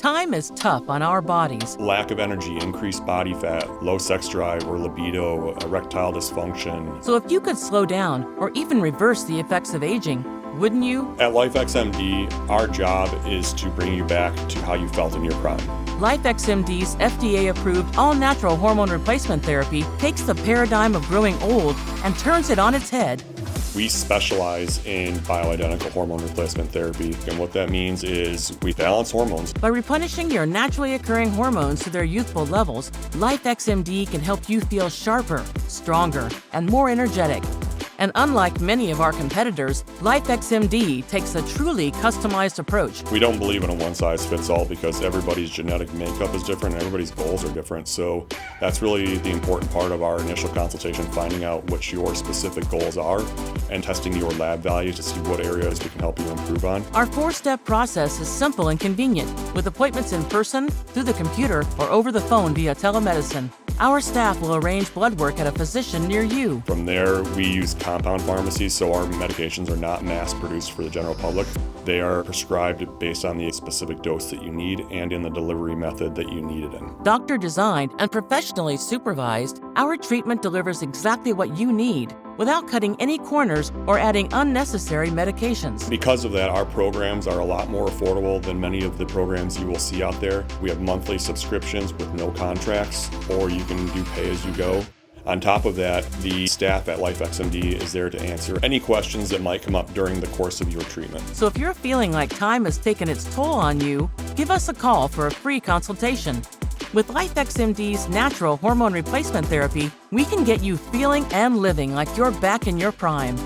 Time is tough on our bodies. Lack of energy, increased body fat, low sex drive or libido, erectile dysfunction. So if you could slow down or even reverse the effects of aging, wouldn't you? At LifeXMD, our job is to bring you back to how you felt in your prime. LifeXMD's FDA-approved all-natural hormone replacement therapy takes the paradigm of growing old and turns it on its head. We specialize in bioidentical hormone replacement therapy, and what that means is we balance hormones. By replenishing your naturally occurring hormones to their youthful levels, LifeXMD can help you feel sharper, stronger, and more energetic. And unlike many of our competitors, LifeXMD takes a truly customized approach. We don't believe in a one-size-fits-all because everybody's genetic makeup is different and everybody's goals are different. So that's really the important part of our initial consultation, finding out what your specific goals are and testing your lab value to see what areas we can help you improve on. Our 4-step process is simple and convenient, with appointments in person, through the computer, or over the phone via telemedicine. Our staff will arrange blood work at a physician near you. From there, we use compound pharmacies, so our medications are not mass-produced for the general public. They are prescribed based on the specific dose that you need and in the delivery method that you need it in. Doctor-designed and professionally supervised, our treatment delivers exactly what you need, without cutting any corners or adding unnecessary medications. Because of that, our programs are a lot more affordable than many of the programs you will see out there. We have monthly subscriptions with no contracts, or you can do pay-as-you-go. On top of that, the staff at LifeXMD is there to answer any questions that might come up during the course of your treatment. So if you're feeling like time has taken its toll on you, give us a call for a free consultation. With LifeXMD's natural hormone replacement therapy, we can get you feeling and living like you're back in your prime.